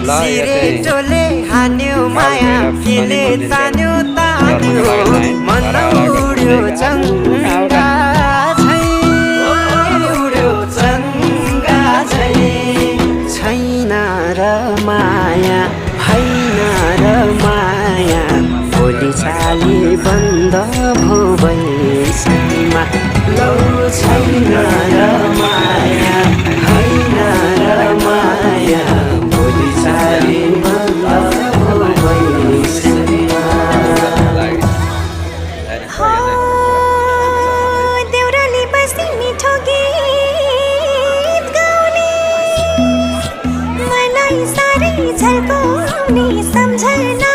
सिरेटोले हान्यो माया केले तान्यो तान्यो मन उड्यो चङ्गा झै उड्यो चङ्गा झै छैन र माया होइन र माया भोलि चाली बन्द भो बैसैमा लौ छैन र माया होइन र माया भोलि चाली बन्द भो बैसैमा देउराली बस्ती मिठो गीत गाउने मलाई साह्रै झल्काउने सम्झना